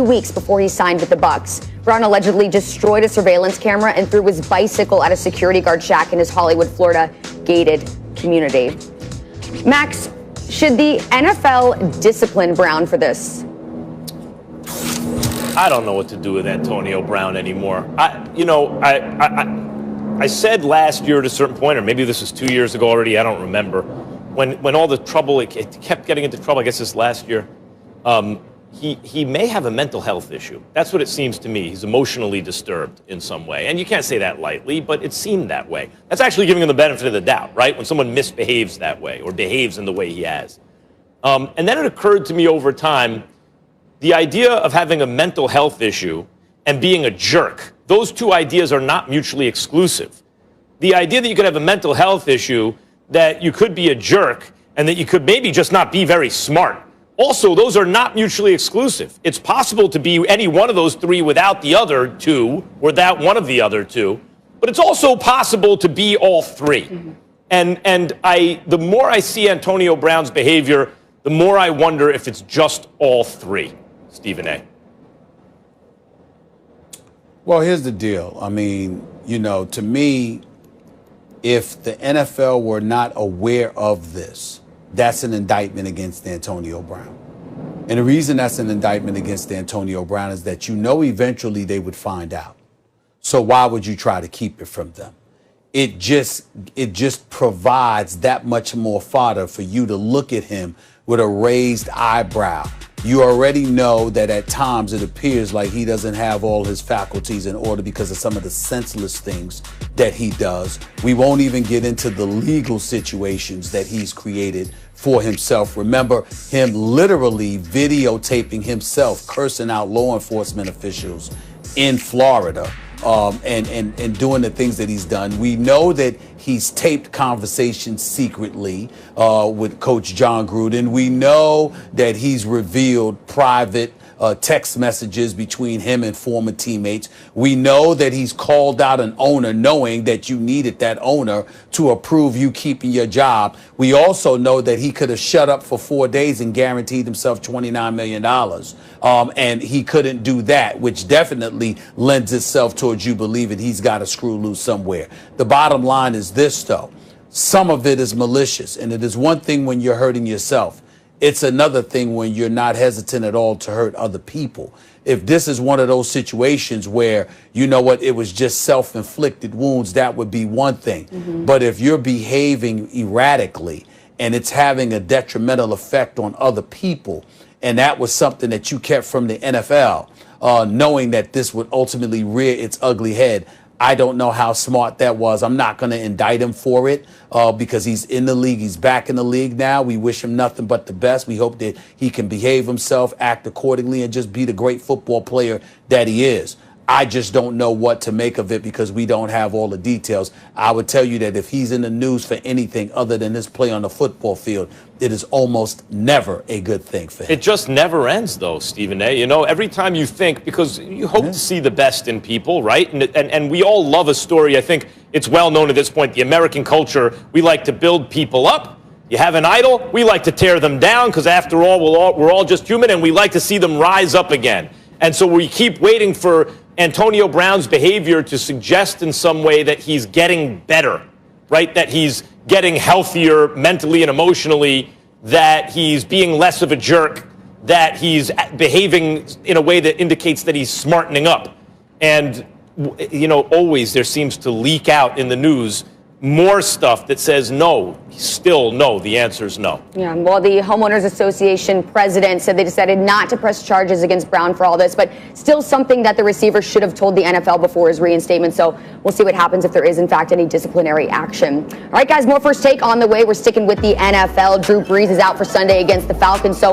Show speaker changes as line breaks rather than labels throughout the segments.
weeks before he signed with the Bucks. Brown allegedly destroyed a surveillance camera and threw his bicycle at a security guard shack in his Hollywood, Florida gated community. Max, should the NFL discipline Brown for this?
I don't know what to do with Antonio Brown anymore. I said last year at a certain point, or maybe this was 2 years ago already, I don't remember, when all the trouble, it kept getting into trouble, I guess this last year, he may have a mental health issue. That's what it seems to me. He's emotionally disturbed in some way. And you can't say that lightly, but it seemed that way. That's actually giving him the benefit of the doubt, right? When someone misbehaves that way or behaves in the way he has. And then it occurred to me over time, the idea of having a mental health issue and being a jerk, those two ideas are not mutually exclusive. The idea that you could have a mental health issue, that you could be a jerk, and that you could maybe just not be very smart. Also, those are not mutually exclusive. It's possible to be any one of those three without the other two, or without one of the other two, but it's also possible to be all three. Mm-hmm. And the more I see Antonio Brown's behavior, the more I wonder if it's just all three. Stephen A.
Well, here's the deal. I mean, to me, if the NFL were not aware of this, that's an indictment against Antonio Brown. And the reason that's an indictment against Antonio Brown is that eventually they would find out. So why would you try to keep it from them? It just provides that much more fodder for you to look at him with a raised eyebrow. You already know that at times it appears like he doesn't have all his faculties in order because of some of the senseless things that he does. We won't even get into the legal situations that he's created for himself. Remember him literally videotaping himself cursing out law enforcement officials in Florida. And doing the things that he's done. We know that he's taped conversations secretly with Coach John Gruden. We know that he's revealed private text messages between him and former teammates. We know that he's called out an owner knowing that you needed that owner to approve you keeping your job. We also know that he could have shut up for 4 days and guaranteed himself $29 million. And he couldn't do that, which definitely lends itself towards you believing he's got a screw loose somewhere. The bottom line is this, though. Some of it is malicious, and it is one thing when you're hurting yourself. It's another thing when you're not hesitant at all to hurt other people. If this is one of those situations where, it was just self-inflicted wounds, that would be one thing. Mm-hmm. But if you're behaving erratically and it's having a detrimental effect on other people, and that was something that you kept from the NFL, knowing that this would ultimately rear its ugly head, I don't know how smart that was. I'm not going to indict him for it because he's in the league. He's back in the league now. We wish him nothing but the best. We hope that he can behave himself, act accordingly, and just be the great football player that he is. I just don't know what to make of it because we don't have all the details. I would tell you that if he's in the news for anything other than his play on the football field, it is almost never a good thing for him.
It just never ends, though, Stephen A. Every time you think, because you hope to see the best in people, right? And we all love a story. I think it's well known at this point, the American culture, we like to build people up. You have an idol, we like to tear them down because after all, we're all just human and we like to see them rise up again. And so we keep waiting for Antonio Brown's behavior to suggest in some way that he's getting better, right? That he's getting healthier mentally and emotionally, that he's being less of a jerk, that he's behaving in a way that indicates that he's smartening up. And, always there seems to leak out in the news more stuff that says no, still no. The answer is no.
Yeah, well, the Homeowners Association president said they decided not to press charges against Brown for all this, but still something that the receiver should have told the NFL before his reinstatement. So we'll see what happens if there is, in fact, any disciplinary action. All right, guys, more First Take on the way. We're sticking with the NFL. Drew Brees is out for Sunday against the Falcons.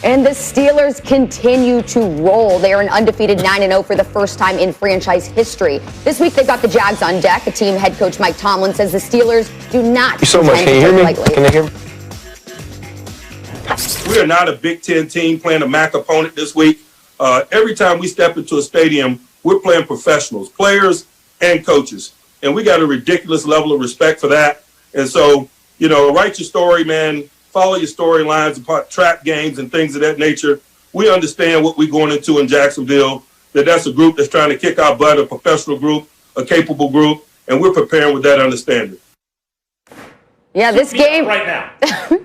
And the Steelers continue to roll. They are an undefeated 9-0 for the first time in franchise history. This week, they've got the Jags on deck. The team head coach Mike Tomlin says the Steelers do not.
So much. Can you hear me?
Lightly.
Can you hear me?
We are not a Big Ten team playing a MAC opponent this week. Every time we step into a stadium, we're playing professionals, players and coaches. And we got a ridiculous level of respect for that. And so, write your story, man. Follow your storylines about trap games and things of that nature. we understand what we're going into in Jacksonville, that's a group that's trying to kick our butt, a professional group, a capable group, and we're preparing with that understanding.
Yeah, this game
right now.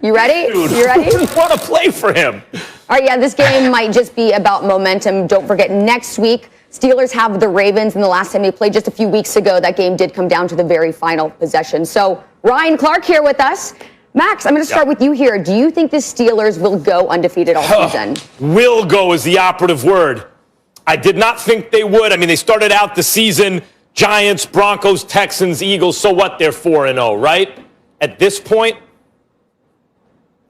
You ready?
Dude,
You ready?
I want to play for him.
All right, yeah, this game might just be about momentum. Don't forget, next week, Steelers have the Ravens, and the last time they played just a few weeks ago, that game did come down to the very final possession. So Ryan Clark here with us. Max, I'm going to start with you here. Do you think the Steelers will go undefeated all season?
Will go is the operative word. I did not think they would. I mean, they started out the season, Giants, Broncos, Texans, Eagles. So what? They're 4-0, right? At this point,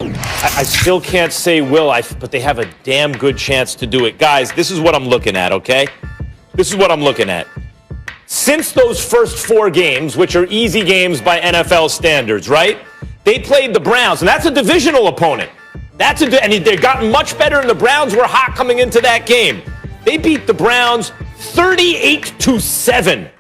I still can't say will, but they have a damn good chance to do it. Guys, this is what I'm looking at, okay? This is what I'm looking at. Since those first 4 games, which are easy games by NFL standards, right? They played the Browns, and that's a divisional opponent. And they've gotten much better, and the Browns were hot coming into that game. They beat the Browns 38-7.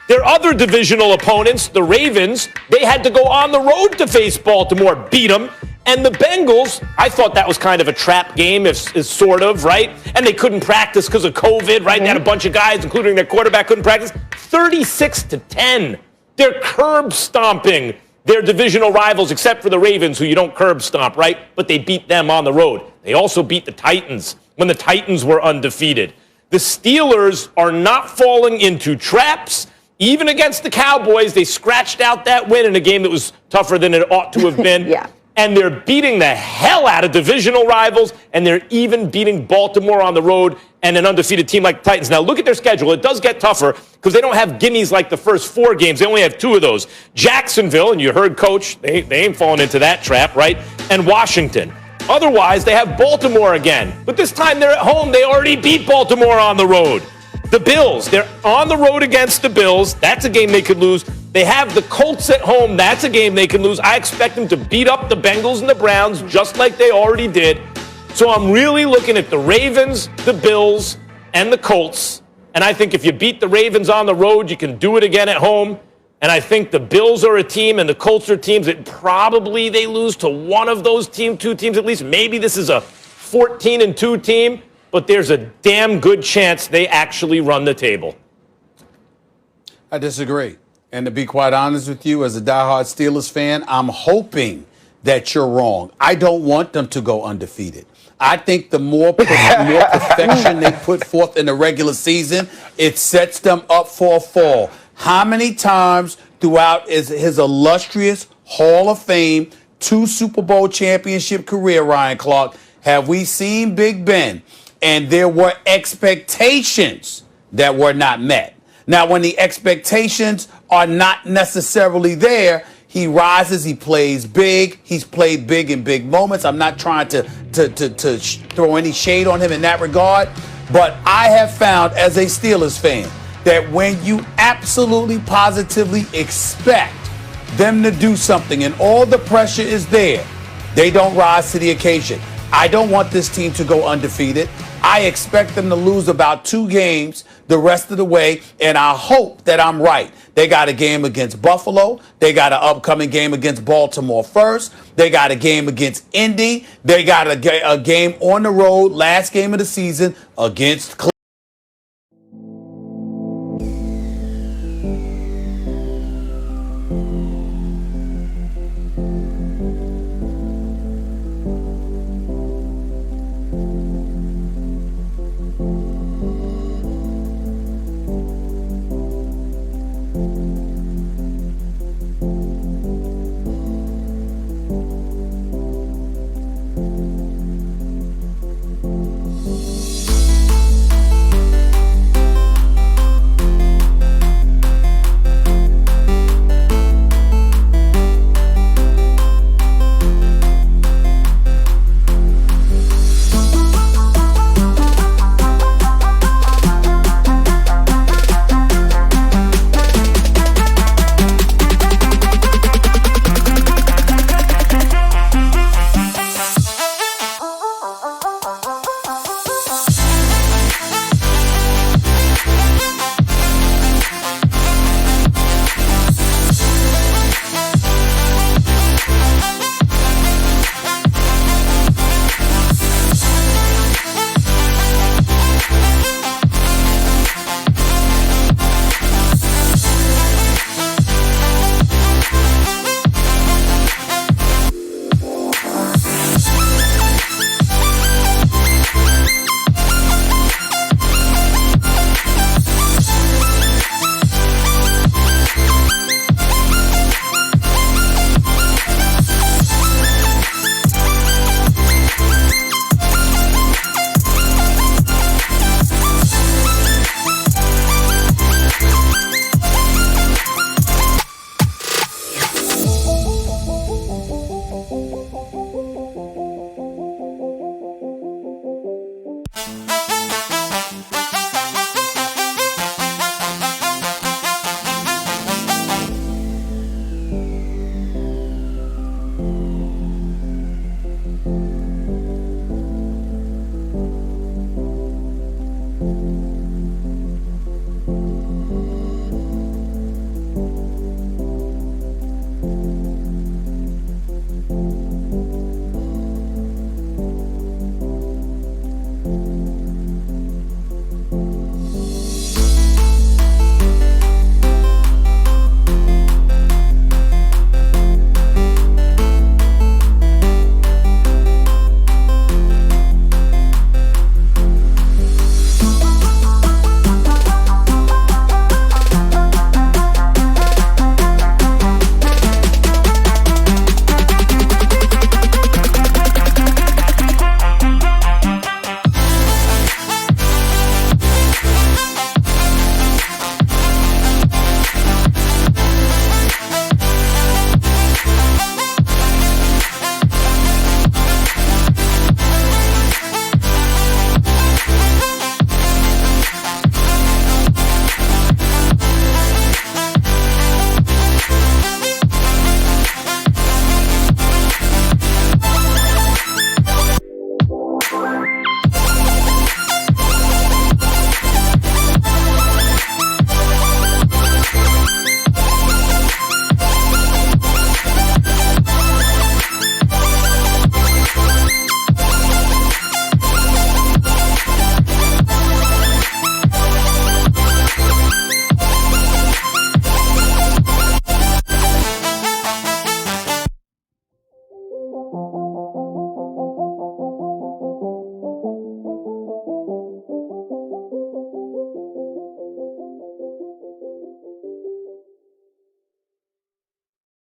Their other divisional opponents, the Ravens, they had to go on the road to face Baltimore, beat them. And the Bengals, I thought that was kind of a trap game, sort of, right? And they couldn't practice because of COVID, right? They had a bunch of guys, including their quarterback, couldn't practice. 36-10. They're curb stomping their divisional rivals, except for the Ravens, who you don't curb stomp, right? But they beat them on the road. They also beat the Titans when the Titans were undefeated. The Steelers are not falling into traps. Even against the Cowboys, they scratched out that win in a game that was tougher than it ought to have been.
Yeah.
And they're beating the hell out of divisional rivals, and they're even beating Baltimore on the road and an undefeated team like the Titans. Now, look at their schedule. It does get tougher because they don't have gimmies like the first 4 games. They only have 2 of those. Jacksonville, and you heard Coach, they ain't falling into that trap, right? And Washington. Otherwise, they have Baltimore again. But this time they're at home. They already beat Baltimore on the road. The Bills, they're on the road against the Bills. That's a game they could lose. They have the Colts at home. That's a game they can lose. I expect them to beat up the Bengals and the Browns just like they already did. So I'm really looking at the Ravens, the Bills, and the Colts. And I think if you beat the Ravens on the road, you can do it again at home. And I think the Bills are a team and the Colts are teams that probably they lose to one of those 2 teams at least. Maybe this is a 14-2 team. But there's a damn good chance they actually run the table.
I disagree. And to be quite honest with you, as a diehard Steelers fan, I'm hoping that you're wrong. I don't want them to go undefeated. I think the more perfection they put forth in the regular season, it sets them up for a fall. How many times throughout his illustrious Hall of Fame, 2 Super Bowl championship career, Ryan Clark, have we seen Big Ben? And there were expectations that were not met. Now, when the expectations are not necessarily there, he rises, he plays big. He's played big in big moments. I'm not trying to throw any shade on him in that regard. But I have found as a Steelers fan that when you absolutely positively expect them to do something and all the pressure is there, they don't rise to the occasion. I don't want this team to go undefeated. I expect them to lose about 2 games the rest of the way, and I hope that I'm right. They got a game against Buffalo. They got an upcoming game against Baltimore first. They got a game against Indy. They got a game on the road, last game of the season, against Cleveland.